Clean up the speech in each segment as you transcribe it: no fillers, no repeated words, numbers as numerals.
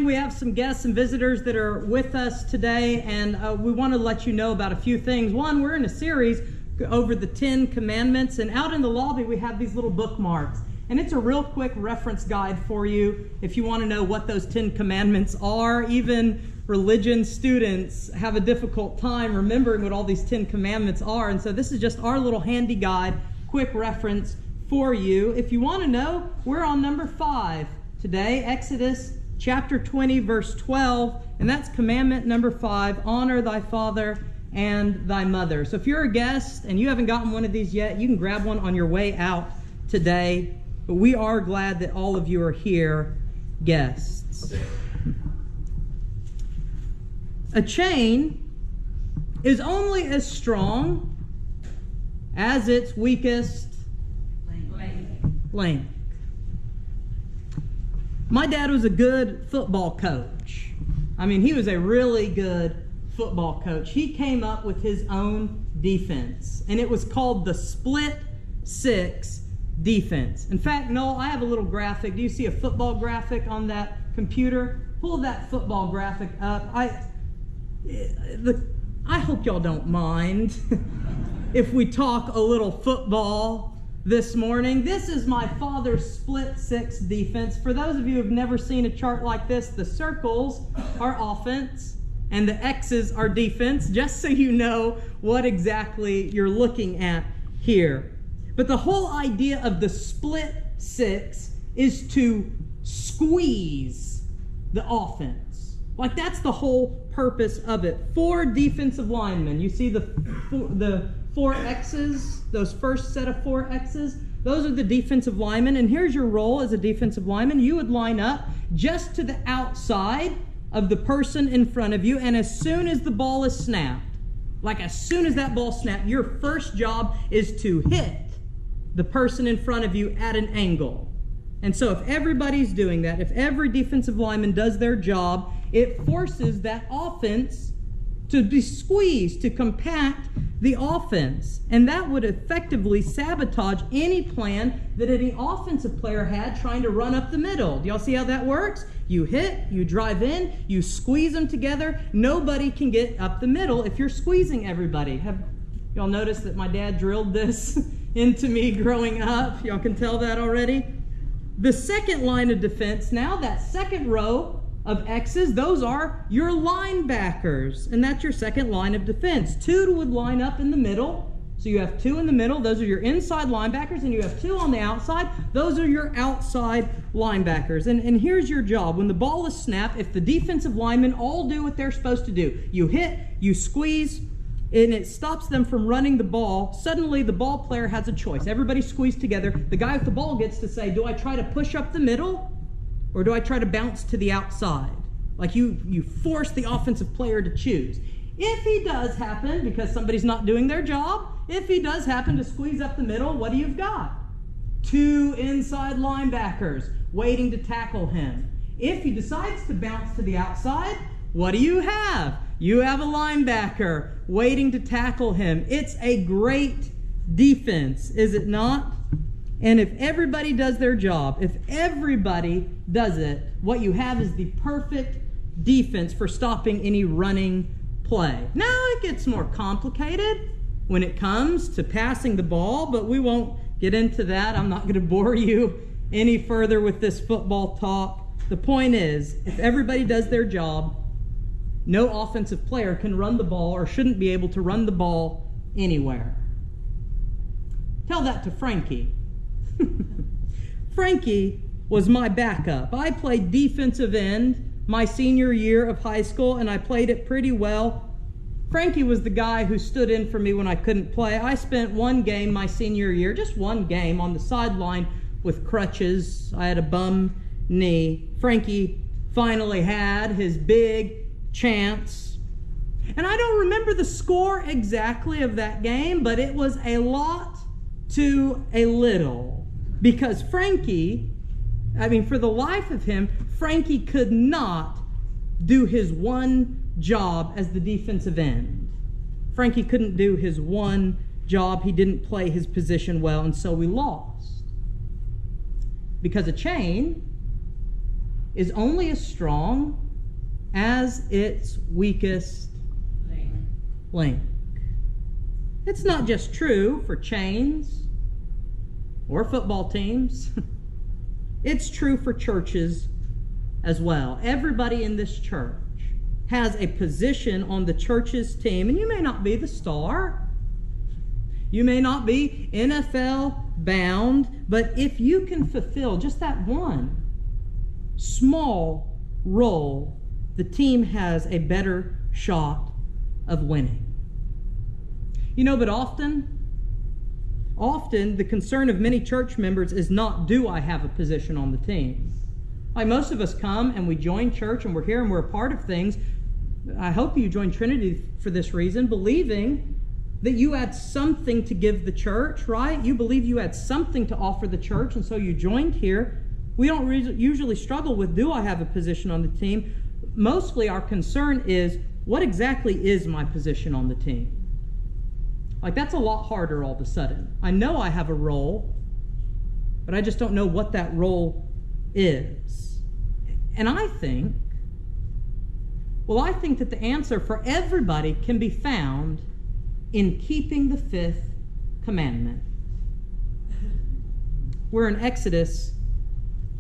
morning we have some guests and visitors that are with us today, and we want to let you know about a few things. One, we're in a series over the 10 Commandments, and out in the lobby we have these little bookmarks. And it's a real quick reference guide for you if you want to know what those 10 Commandments are. Even religion students have a difficult time remembering what all these 10 Commandments are. And so this is just our little handy guide, quick reference for you. If you want to know, we're on number 5 today, Exodus chapter 20, verse 12. And that's commandment number 5, honor thy father and thy mother. So if you're a guest and you haven't gotten one of these yet, you can grab one on your way out today. But we are glad that all of you are here, guests. A chain is only as strong as its weakest link. My dad was a good football coach. I mean, he was a really good football coach. He came up with his own defense, and it was called the split six defense. In fact, Noel, I have a little graphic. Do you see a football graphic on that computer? Pull that football graphic up. I hope y'all don't mind if we talk a little football this morning. This is my father's split six defense. For those of you who have never seen a chart like this, the circles are offense and the X's are defense, just so you know what exactly you're looking at here. But the whole idea of the split six is to squeeze the offense. Like, that's the whole purpose of it. 4 defensive linemen. You see the 4 X's, those first set of 4 X's? Those are the defensive linemen. And here's your role as a defensive lineman. You would line up just to the outside of the person in front of you, and as soon as the ball is snapped, like as soon as that ball snapped, your first job is to hit the person in front of you at an angle. And so if everybody's doing that, if every defensive lineman does their job, it forces that offense to be squeezed, to compact the offense. And that would effectively sabotage any plan that any offensive player had trying to run up the middle. Do y'all see how that works? You hit, you drive in, you squeeze them together. Nobody can get up the middle if you're squeezing everybody. Have y'all noticed that my dad drilled this into me growing up? Y'all can tell that already. The second line of defense, now that second row of X's, those are your linebackers, and that's your second line of defense. 2 would line up in the middle, so you have 2 in the middle. Those are your inside linebackers, and you have 2 on the outside. Those are your outside linebackers. And here's your job. When the ball is snapped, if the defensive linemen all do what they're supposed to do, you hit, you squeeze, and it stops them from running the ball, suddenly the ball player has a choice. Everybody squeezed together. The guy with the ball gets to say, do I try to push up the middle, or do I try to bounce to the outside? Like you force the offensive player to choose. If he does happen, because somebody's not doing their job, if he does happen to squeeze up the middle, what do you've got? 2 inside linebackers waiting to tackle him. If he decides to bounce to the outside, what do you have? You have a linebacker waiting to tackle him. It's a great defense, is it not? And if everybody does their job, if everybody does it, what you have is the perfect defense for stopping any running play. Now it gets more complicated when it comes to passing the ball, but we won't get into that. I'm not going to bore you any further with this football talk. The point is, if everybody does their job, no offensive player can run the ball or shouldn't be able to run the ball anywhere. Tell that to Frankie. Frankie was my backup. I played defensive end my senior year of high school, and I played it pretty well. Frankie was the guy who stood in for me when I couldn't play. I spent one game my senior year, just one game, on the sideline with crutches. I had a bum knee. Frankie finally had his big chance. And I don't remember the score exactly of that game, but it was a lot to a little. Because Frankie, for the life of him, Frankie could not do his one job as the defensive end. Frankie couldn't do his one job. He didn't play his position well, and so we lost. Because a chain is only as strong as its weakest link. It's not just true for chains or football teams. It's true for churches as well. Everybody in this church has a position on the church's team, and you may not be the star. You may not be NFL bound, but if you can fulfill just that one small role, the team has a better shot of winning. You know, but often the concern of many church members is not, do I have a position on the team? Like, most of us come and we join church and we're here and we're a part of things. I hope you join Trinity for this reason, believing that you had something to give the church, right? You believe you had something to offer the church, and so you joined here. We don't usually struggle with, do I have a position on the team? Mostly our concern is, what exactly is my position on the team? Like, that's a lot harder all of a sudden. I know I have a role, but I just don't know what that role is. And I think that the answer for everybody can be found in keeping the fifth commandment. We're in Exodus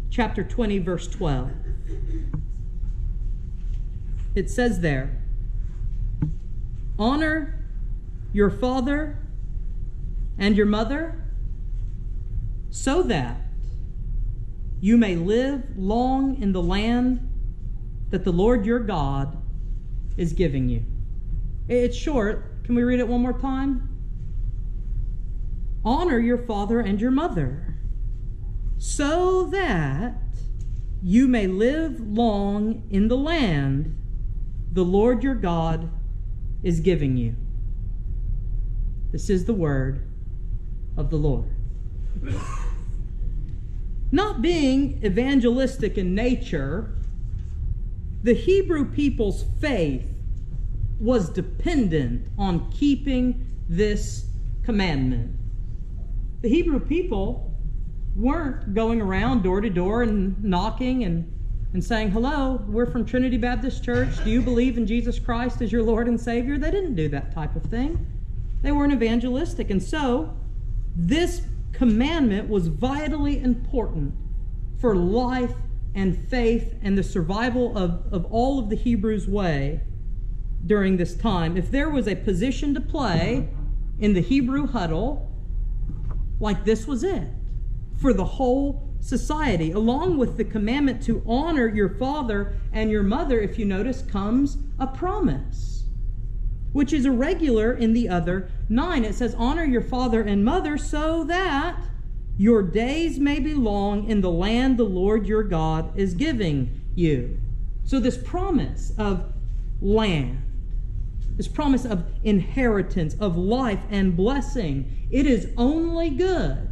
chapter 20, verse 12. It says there, honor your father and your mother, so that you may live long in the land that the Lord your God is giving you. It's short. Can we read it one more time? Honor your father and your mother, so that you may live long in the land the Lord your God is giving you. This is the word of the Lord. Not being evangelistic in nature, the Hebrew people's faith was dependent on keeping this commandment. The Hebrew people weren't going around door to door and knocking and saying, hello, we're from Trinity Baptist Church. Do you believe in Jesus Christ as your Lord and Savior? They didn't do that type of thing. They weren't evangelistic. And so, this commandment was vitally important for life and faith and the survival of all of the Hebrews' way during this time. If there was a position to play in the Hebrew huddle, like, this was it for the whole society. Along with the commandment to honor your father and your mother, if you notice, comes a promise, which is irregular in the other 9. It says, honor your father and mother so that your days may be long in the land the Lord your God is giving you. So this promise of land, this promise of inheritance, of life and blessing, it is only good.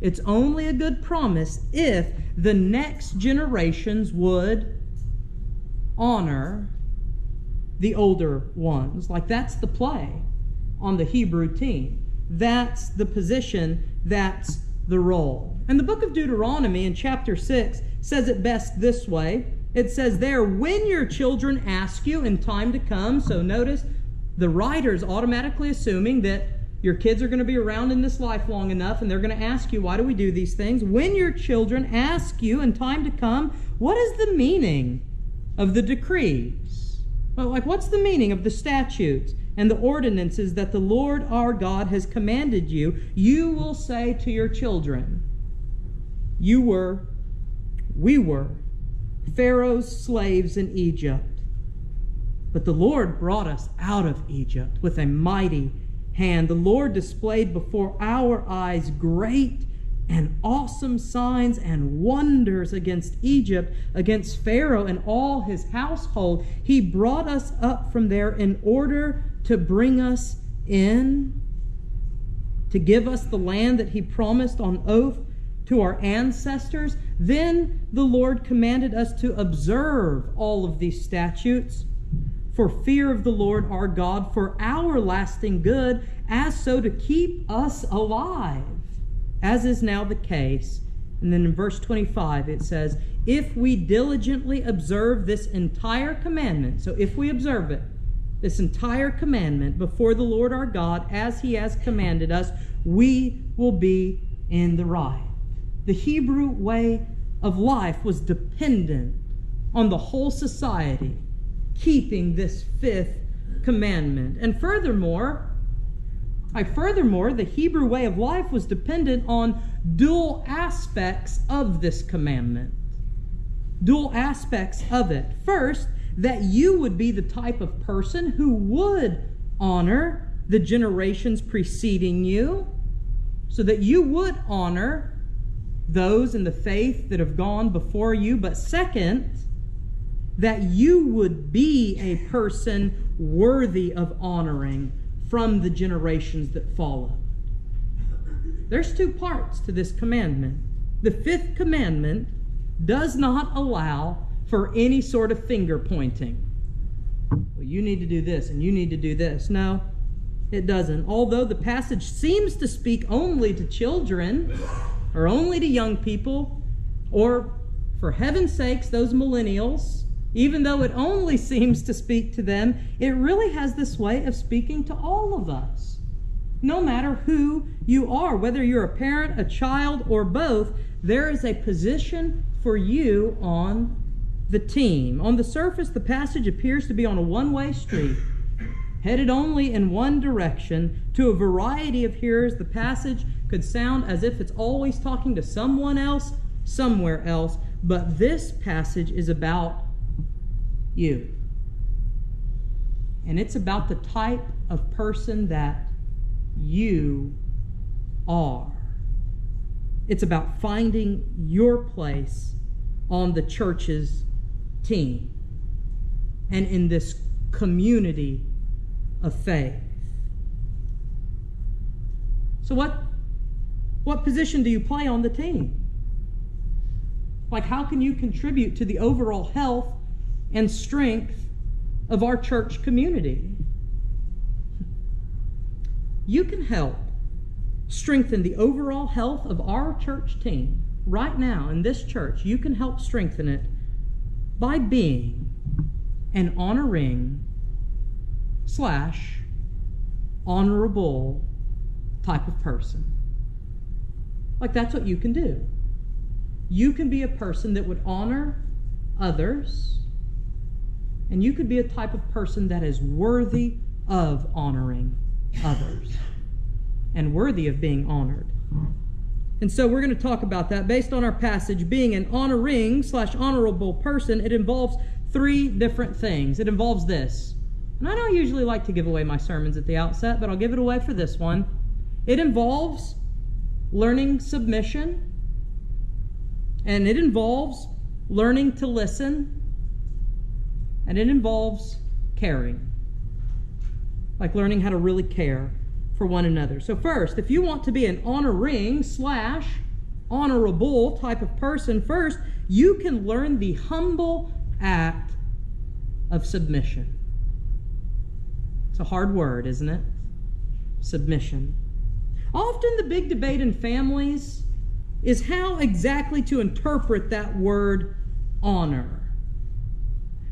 It's only a good promise if the next generations would honor the older ones. Like, that's the play on the Hebrew team. That's the position, that's the role. And the book of Deuteronomy in chapter 6 says it best this way. It says there, when your children ask you in time to come, so notice the writer's automatically assuming that your kids are going to be around in this life long enough, and they're going to ask you, why do we do these things? When your children ask you in time to come, what is the meaning of the decrees? Well, like, what's the meaning of the statutes and the ordinances that the Lord our God has commanded you? You will say to your children, we were Pharaoh's slaves in Egypt, but the Lord brought us out of Egypt with a mighty hand. The Lord displayed before our eyes great and awesome signs and wonders against Egypt, against Pharaoh and all his household. He brought us up from there in order to bring us in, to give us the land that he promised on oath to our ancestors. Then the Lord commanded us to observe all of these statutes for fear of the Lord our God, for our lasting good, as so to keep us alive, as is now the case And then in verse 25 it says, if we diligently observe this entire commandment, so if we observe it, this entire commandment before the Lord our God as he has commanded us, we will be in the right. The Hebrew way of life was dependent on the whole society keeping this fifth commandment. And furthermore, the Hebrew way of life was dependent on dual aspects of this commandment. Dual aspects of it. First, that you would be the type of person who would honor the generations preceding you, so that you would honor those in the faith that have gone before you. But second, that you would be a person worthy of honoring from the generations that follow. There's two parts to this commandment. The fifth commandment does not allow for any sort of finger pointing. Well, you need to do this and you need to do this. No, it doesn't. Although the passage seems to speak only to children or only to young people, or for heaven's sakes, those millennials, even though it only seems to speak to them, it really has this way of speaking to all of us. No matter who you are, whether you're a parent, a child, or both, there is a position for you on the team. On the surface, the passage appears to be on a one-way street, headed only in one direction. To a variety of hearers, the passage could sound as if it's always talking to someone else, somewhere else. But this passage is about you. And it's about the type of person that you are. It's about finding your place on the church's team and in this community of faith. So what position do you play on the team? Like, how can you contribute to the overall health and strength of our church community? You can help strengthen the overall health of our church team right now in this church. You can help strengthen it by being an honoring / honorable type of person. Like, that's what you can do. You can be a person that would honor others, and you could be a type of person that is worthy of honoring others and worthy of being honored. And so we're going to talk about that based on our passage. Being an honoring / honorable person, it involves three different things. It involves this. And I don't usually like to give away my sermons at the outset, but I'll give it away for this one. It involves learning submission, and it involves learning to listen, and it involves caring. Like learning how to really care for one another. So first, if you want to be an honoring / honorable type of person, first, you can learn the humble act of submission. It's a hard word, isn't it? Submission. Often the big debate in families is how exactly to interpret that word honor.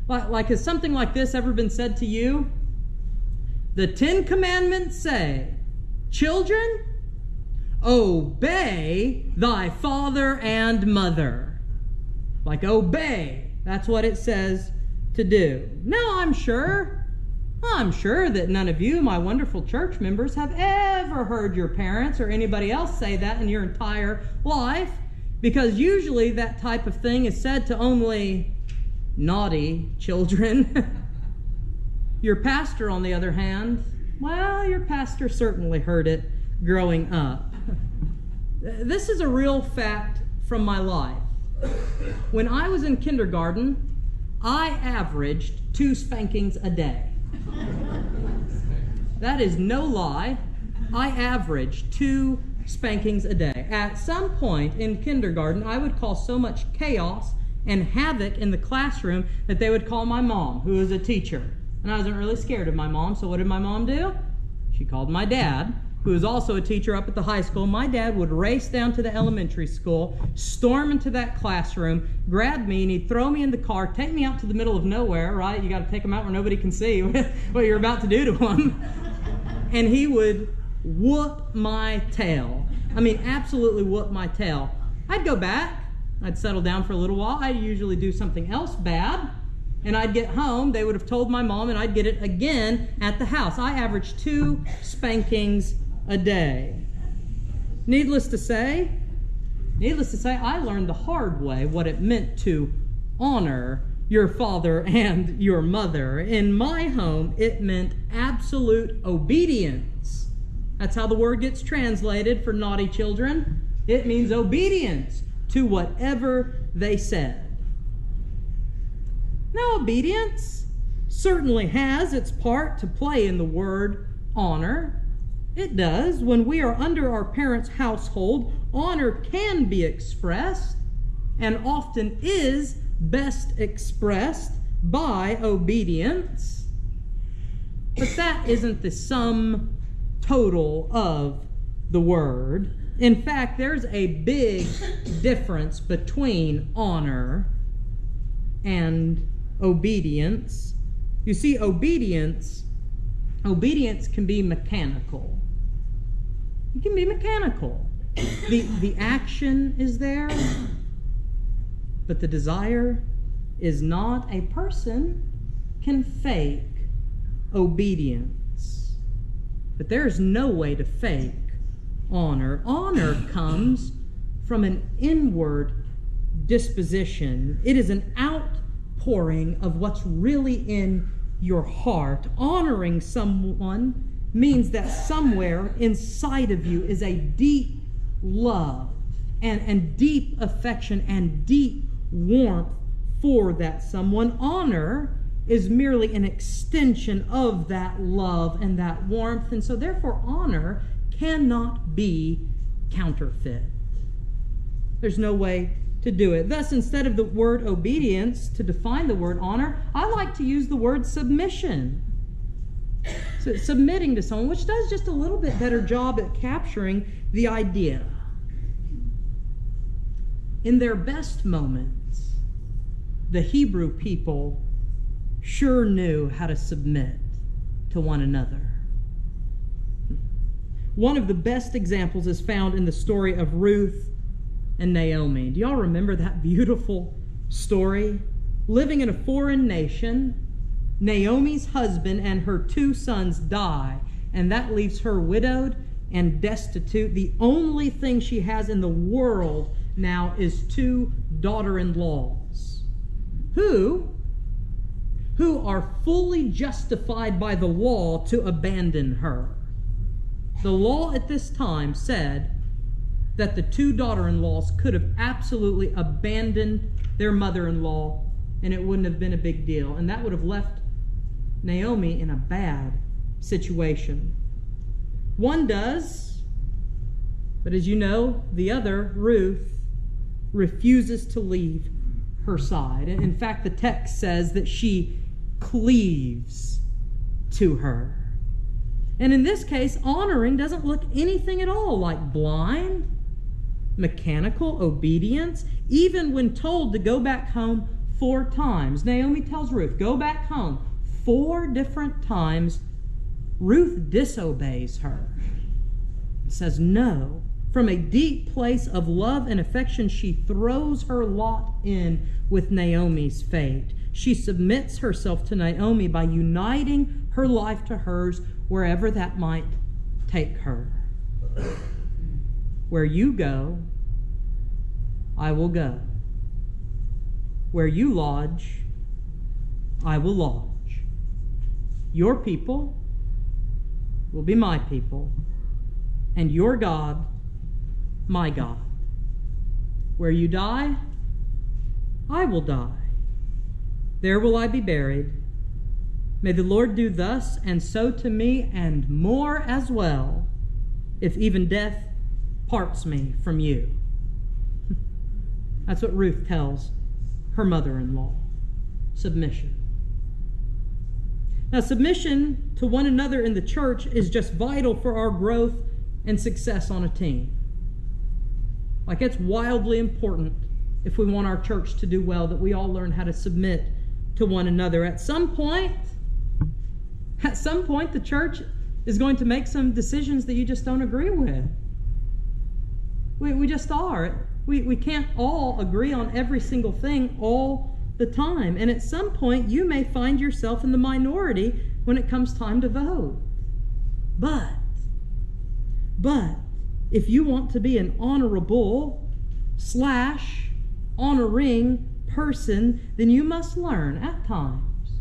Like, has something like this ever been said to you? The 10 Commandments say, children, obey thy father and mother. Like, obey. That's what it says to do. Now, I'm sure that none of you, my wonderful church members, have ever heard your parents or anybody else say that in your entire life, because usually that type of thing is said to only naughty children. Your pastor, on the other hand, well, your pastor certainly heard it growing up. This is a real fact from my life. When I was in kindergarten, I averaged 2 spankings a day. That is no lie. I averaged 2 spankings a day. At some point in kindergarten, I would cause so much chaos and havoc in the classroom that they would call my mom, who was a teacher. And I wasn't really scared of my mom, so what did my mom do? She called my dad, who was also a teacher up at the high school, my dad would race down to the elementary school, storm into that classroom, grab me, and he'd throw me in the car, take me out to the middle of nowhere, right? You got to take them out where nobody can see what you're about to do to them. And he would whoop my tail. I mean, absolutely whoop my tail. I'd go back. I'd settle down for a little while. I'd usually do something else bad. And I'd get home. They would have told my mom, and I'd get it again at the house. I averaged 2 spankings a day. Needless to say, I learned the hard way what it meant to honor your father and your mother. In my home, it meant absolute obedience. That's how the word gets translated for naughty children. It means obedience to whatever they said. Now, obedience certainly has its part to play in the word honor. It does. When we are under our parents' household, honor can be expressed, and often is best expressed by obedience. But that isn't the sum total of the word. In fact, there's a big difference between honor and obedience. You see, obedience can be mechanical. It can be mechanical. The action is there, but the desire is not. A person can fake obedience, but there's no way to fake honor. Honor comes from an inward disposition. It is an outpouring of what's really in your heart. Honoring someone means that somewhere inside of you is a deep love and deep affection and deep warmth for that someone. Honor is merely an extension of that love and that warmth, and so therefore honor cannot be counterfeit. There's no way to do it. Thus, instead of the word obedience to define the word honor, I like to use the word submission. So, submitting to someone, which does just a little bit better job at capturing the idea. In their best moments, the Hebrew people sure knew how to submit to one another. One of the best examples is found in the story of Ruth and Naomi. Do y'all remember that beautiful story? Living in a foreign nation, Naomi's husband and her 2 sons die, and that leaves her widowed and destitute. The only thing she has in the world now is 2 daughter-in-laws who are fully justified by the law to abandon her. The law at this time said that the 2 daughter-in-laws could have absolutely abandoned their mother-in-law, and it wouldn't have been a big deal. And that would have left Naomi in a bad situation. One does, but as you know, the other, Ruth, refuses to leave her side. In fact, the text says that she cleaves to her. And in this case, honoring doesn't look anything at all like blind, mechanical obedience. Even when told to go back home 4 times, Naomi tells Ruth, go back home 4 different times. Ruth disobeys her. Says no. From a deep place of love and affection, she throws her lot in with Naomi's fate. She submits herself to Naomi by uniting her life to hers wherever that might take her. Where you go, I will go. Where you lodge, I will lodge. Your people will be my people, and your God, my God. Where you die, I will die. There will I be buried. May the Lord do thus and so to me, and more as well, if even death parts me from you. That's what Ruth tells her mother-in-law. Submission. Now, submission to one another in the church is just vital for our growth and success on a team. Like, it's wildly important if we want our church to do well that we all learn how to submit to one another. At some point, the church is going to make some decisions that you just don't agree with. We just are. We can't all agree on every single thing all the time. And at some point, you may find yourself in the minority when it comes time to vote. But if you want to be an honorable / honoring person, then you must learn at times.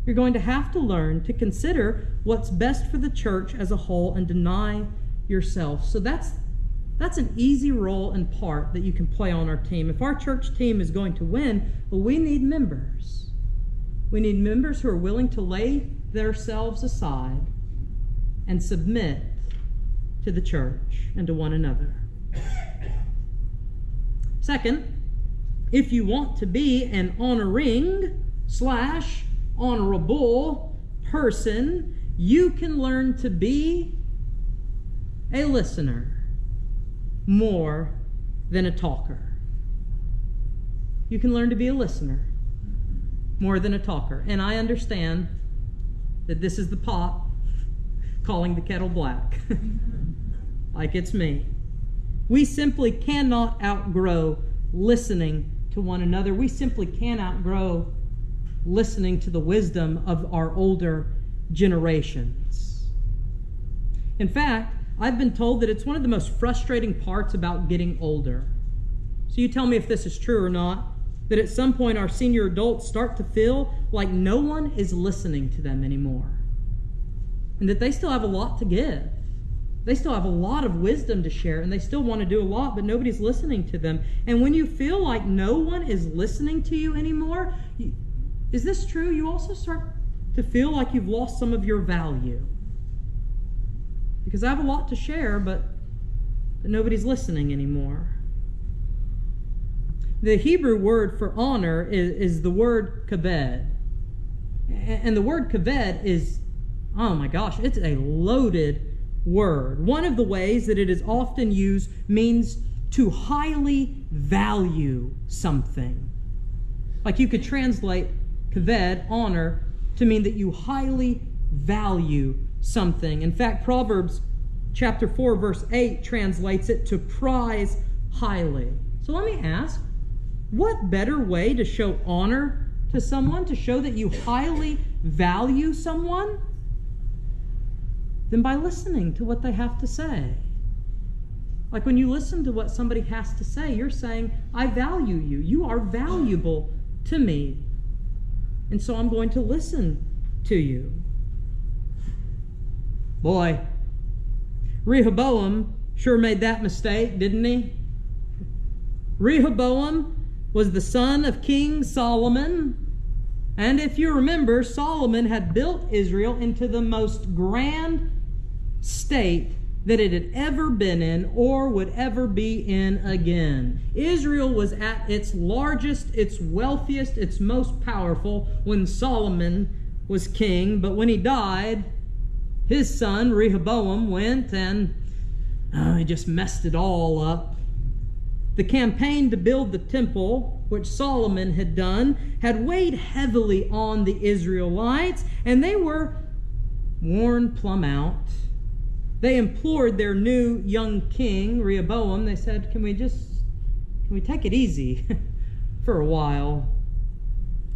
You're going to have to learn to consider what's best for the church as a whole and deny yourself. So that's an easy role and part that you can play on our team. If our church team is going to win, well, we need members. We need members who are willing to lay themselves aside and submit to the church and to one another. Second, if you want to be an honoring / honorable person, you can learn to be a listener more than a talker. You can learn to be a listener more than a talker. And I understand that this is the pot calling the kettle black. Like it's me. We simply cannot outgrow listening to one another. We simply can't outgrow listening to the wisdom of our older generations. In fact, I've been told that it's one of the most frustrating parts about getting older. So you tell me if this is true or not, that at some point our senior adults start to feel like no one is listening to them anymore. And that they still have a lot to give. They still have a lot of wisdom to share, and they still want to do a lot, but nobody's listening to them. And when you feel like no one is listening to you anymore, is this true? You also start to feel like you've lost some of your value. Because I have a lot to share, but nobody's listening anymore. The Hebrew word for honor is the word kaved. And the word kaved is, oh my gosh, it's a loaded word. One of the ways that it is often used means to highly value something. Like you could translate kaved, honor, to mean that you highly value something. In fact, Proverbs chapter 4, verse 8 translates it to prize highly. So let me ask, what better way to show honor to someone, to show that you highly value someone, than by listening to what they have to say? Like when you listen to what somebody has to say, you're saying, I value you. You are valuable to me. And so I'm going to listen to you. Boy, Rehoboam sure made that mistake, didn't he? Rehoboam was the son of King Solomon. And if you remember, Solomon had built Israel into the most grand state that it had ever been in or would ever be in again. Israel was at its largest, its wealthiest, its most powerful when Solomon was king. But when he died, his son Rehoboam went and he just messed it all up. The campaign to build the temple, which Solomon had done, had weighed heavily on the Israelites, and they were worn plumb out. They implored their new young king, Rehoboam. They said, can we take it easy for a while?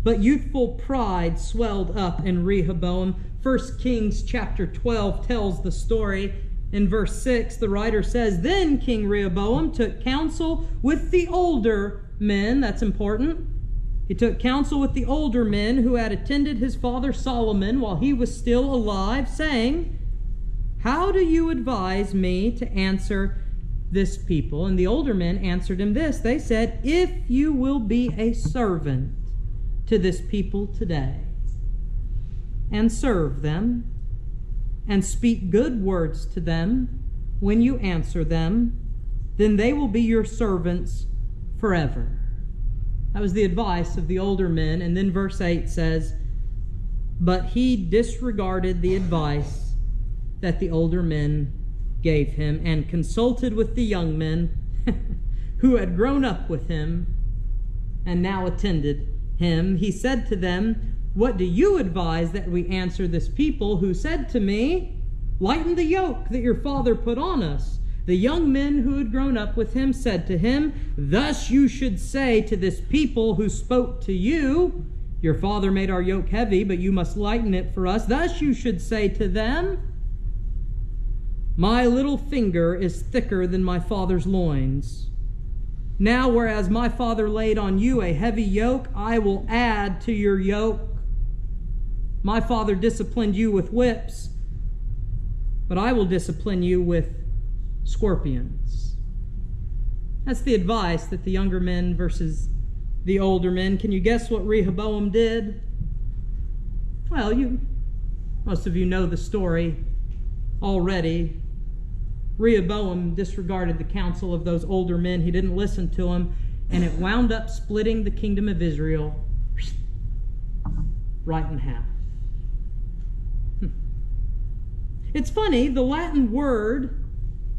But youthful pride swelled up in Rehoboam. 1 Kings chapter 12 tells the story. In verse 6, the writer says, Then King Rehoboam took counsel with the older men. That's important. He took counsel with the older men who had attended his father Solomon while he was still alive, saying, How do you advise me to answer this people? And the older men answered him this. They said, If you will be a servant to this people today, and serve them, and speak good words to them when you answer them, then they will be your servants forever. That was the advice of the older men. And then verse 8 says, But he disregarded the advice that the older men gave him, and consulted with the young men who had grown up with him and now attended him. He said to them, "What do you advise that we answer this people who said to me, 'Lighten the yoke that your father put on us'?" The young men who had grown up with him said to him, "Thus you should say to this people who spoke to you, 'Your father made our yoke heavy, but you must lighten it for us.' Thus you should say to them, 'My little finger is thicker than my father's loins. Now, whereas my father laid on you a heavy yoke, I will add to your yoke. My father disciplined you with whips, but I will discipline you with scorpions.'" That's the advice that the younger men versus the older men. Can you guess what Rehoboam did? Well, most of you know the story already. Rehoboam disregarded the counsel of those older men. He didn't listen to them, and it wound up splitting the kingdom of Israel right in half. It's funny, the Latin word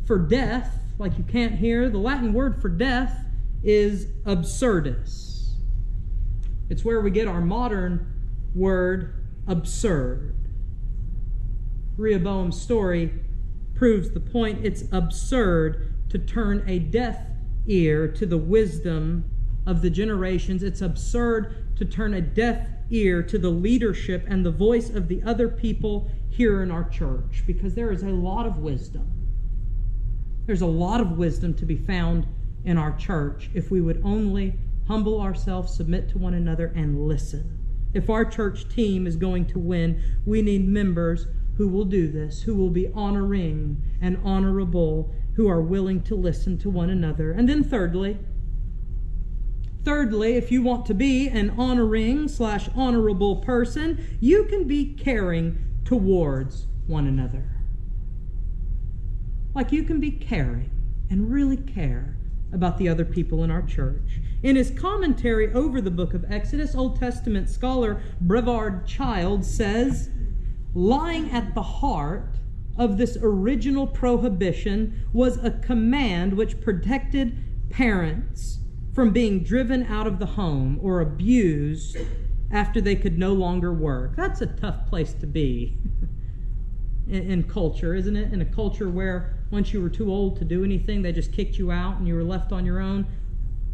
for death, like you can't hear, the Latin word for death is absurdus. It's where we get our modern word absurd. Rehoboam's story proves the point. It's absurd to turn a deaf ear to the wisdom of the generations. It's absurd to turn a deaf ear to the leadership and the voice of the other people here in our church, because there is a lot of wisdom. There's a lot of wisdom to be found in our church if we would only humble ourselves, submit to one another, and listen. If our church team is going to win, we need members who will do this, who will be honoring and honorable, who are willing to listen to one another. And then thirdly, if you want to be an honoring/honorable person, you can be caring towards one another. Like you can be caring and really care about the other people in our church. In his commentary over the book of Exodus, Old Testament scholar Brevard Child says, lying at the heart of this original prohibition was a command which protected parents from being driven out of the home or abused after they could no longer work. That's a tough place to be in culture, isn't it? In a culture where once you were too old to do anything, they just kicked you out and you were left on your own.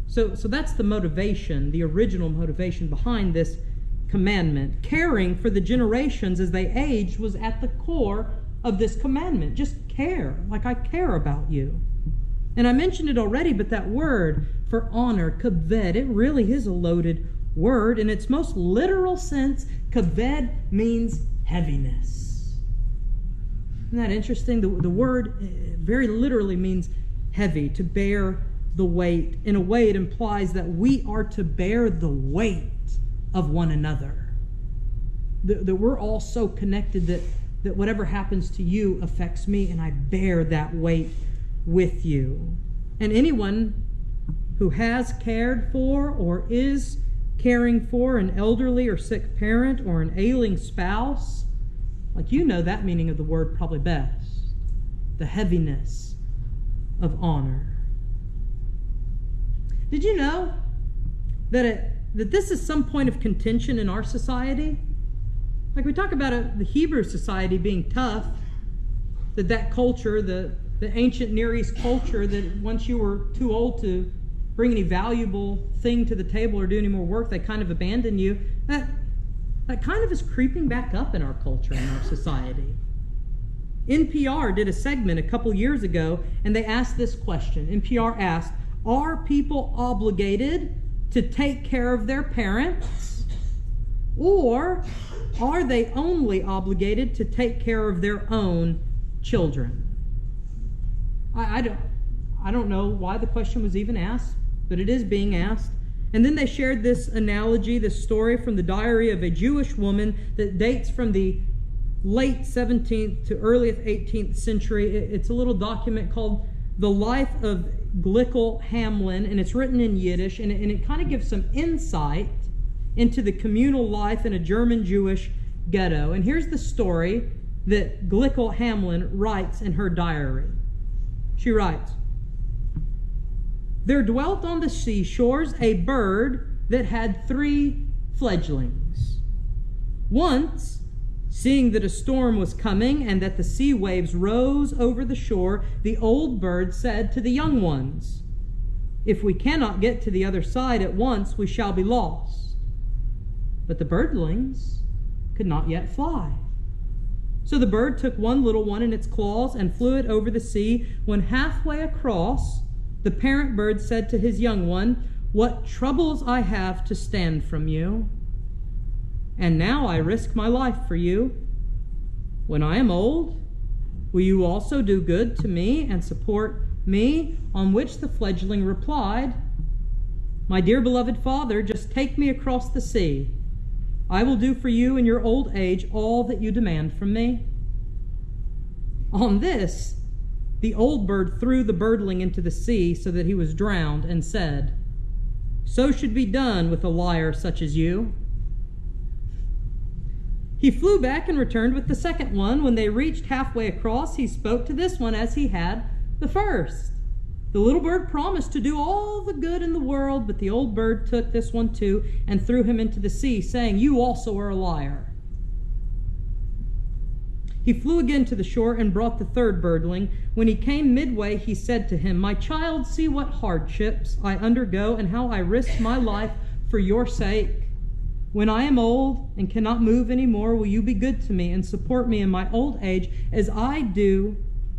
So that's the motivation, the original motivation behind this commandment. Caring for the generations as they aged was at the core of this commandment. Just care, like I care about you. And I mentioned it already, but that word for honor, kaved, it really is a loaded word. In its most literal sense, kaved means heaviness. Isn't that interesting? The word very literally means heavy, to bear the weight. In a way, it implies that we are to bear the weight of one another. That we're all so connected that whatever happens to you affects me, and I bear that weight with you. And anyone who has cared for or is caring for an elderly or sick parent or an ailing spouse, like you know that meaning of the word probably best. The heaviness of honor. Did you know that this is some point of contention in our society? Like we talk about the Hebrew society being tough, that culture, the ancient Near East culture, that once you were too old to bring any valuable thing to the table or do any more work, they kind of abandon you. That kind of is creeping back up in our culture, in our society. NPR did a segment a couple years ago, and they asked this question. NPR asked, are people obligated to take care of their parents, or are they only obligated to take care of their own children? I don't know why the question was even asked, but it is being asked. And then they shared this analogy, this story from the diary of a Jewish woman that dates from the late 17th to early 18th century. It's a little document called The Life of Glickl Hamlin, and it's written in Yiddish, and it kind of gives some insight into the communal life in a German Jewish ghetto. And here's the story that Glickl Hamlin writes in her diary. She writes, "There dwelt on the seashores a bird that had 3 fledglings. Once, seeing that a storm was coming and that the sea waves rose over the shore, the old bird said to the young ones, 'If we cannot get to the other side at once, we shall be lost.' But the birdlings could not yet fly. So the bird took one little one in its claws and flew it over the sea. When halfway across, the parent bird said to his young one, 'What troubles I have to stand from you! And now I risk my life for you. When I am old, will you also do good to me and support me?' On which the fledgling replied, 'My dear beloved father, just take me across the sea. I will do for you in your old age all that you demand from me.' On this, the old bird threw the birdling into the sea so that he was drowned and said, 'So should be done with a liar such as you.' He flew back and returned with the second one. When they reached halfway across, he spoke to this one as he had the first. The little bird promised to do all the good in the world, but the old bird took this one too and threw him into the sea, saying, 'You also are a liar.' He flew again to the shore and brought the third birdling. When he came midway, he said to him, 'My child, see what hardships I undergo and how I risk my life for your sake. When I am old and cannot move any more, will you be good to me and support me in my old age as I do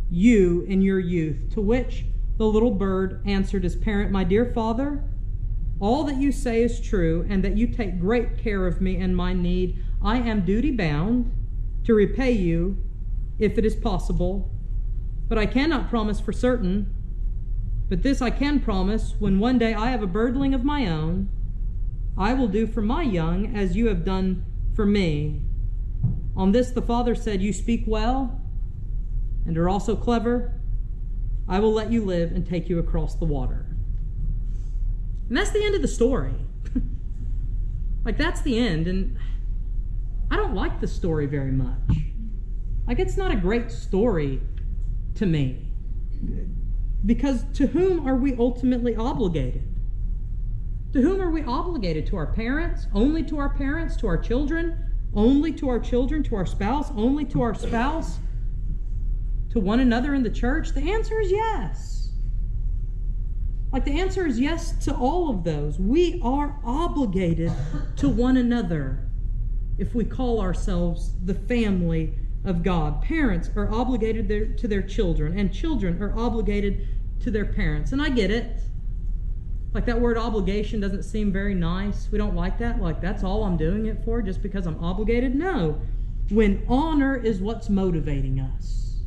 you in your youth?' To which the little bird answered his parent, 'My dear father, all that you say is true, and that you take great care of me and my need. I am duty bound to repay you if it is possible, but I cannot promise for certain. But this I can promise, when one day I have a birdling of my own, I will do for my young as you have done for me.' On this the father said, 'You speak well and are also clever. I will let you live and take you across the water.'" And that's the end of the story. Like, that's the end. And I don't like the story very much. Like, it's not a great story to me. Because to whom are we ultimately obligated? To whom are we obligated? To our parents? Only to our parents? To our children? Only to our children? To our spouse? Only to our spouse? To one another in the church? The answer is yes. Like, the answer is yes to all of those. We are obligated to one another if we call ourselves the family of God. Parents are obligated to their children, and children are obligated to their parents. And I get it. Like, that word obligation doesn't seem very nice. We don't like that. Like, that's all I'm doing it for, just because I'm obligated? No. When honor is what's motivating us,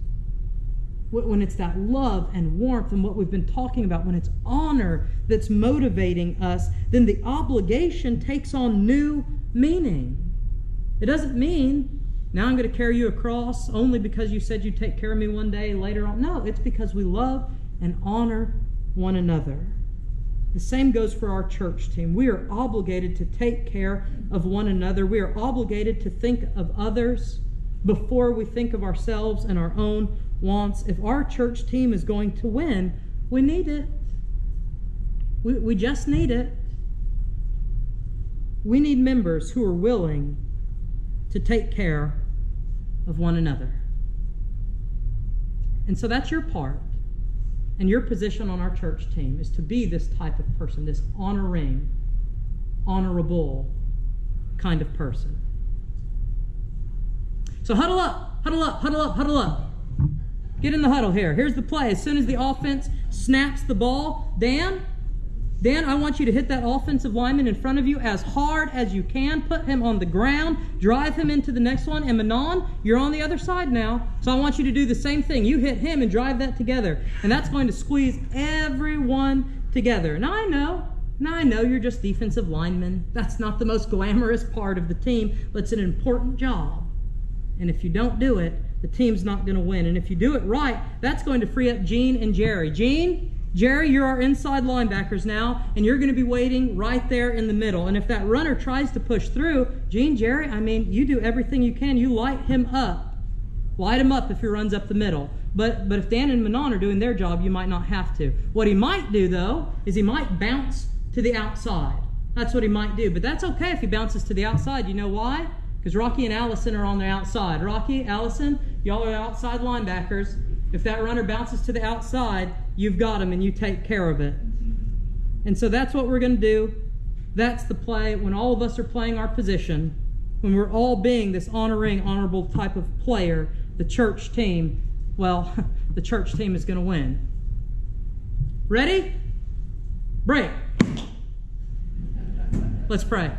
when it's that love and warmth and what we've been talking about, when it's honor that's motivating us, then the obligation takes on new meaning. It doesn't mean, now I'm going to carry you across only because you said you'd take care of me one day later on. No, it's because we love and honor one another. The same goes for our church team. We are obligated to take care of one another. We are obligated to think of others before we think of ourselves and our own wants. If our church team is going to win, we need it. We just need it. We need members who are willing to take care of one another. And so that's your part. And your position on our church team is to be this type of person, this honoring, honorable kind of person. So huddle up, huddle up, huddle up, huddle up. Get in the huddle here. Here's the play. As soon as the offense snaps the ball, Dan, I want you to hit that offensive lineman in front of you as hard as you can. Put him on the ground. Drive him into the next one. And Manon, you're on the other side now. So I want you to do the same thing. You hit him and drive that together. And that's going to squeeze everyone together. Now I know you're just defensive linemen. That's not the most glamorous part of the team, but it's an important job. And if you don't do it, the team's not going to win. And if you do it right, that's going to free up Gene and Jerry. Jerry, you're our inside linebackers now, and you're going to be waiting right there in the middle. And if that runner tries to push through, Jerry, you do everything you can. You light him up Light him up if he runs up the middle. But if Dan and Manon are doing their job, you might not have to. What he might do, though, is he might bounce to the outside. That's what he might do. But that's okay if he bounces to the outside. You know why? Because Rocky and Allison are on the outside. Rocky, Allison, y'all are outside linebackers. If that runner bounces to the outside, you've got him and you take care of it. And so that's what we're going to do. That's the play when all of us are playing our position, when we're all being this honorable type of player, the church team, well, the church team is going to win. Ready? Break. Let's pray.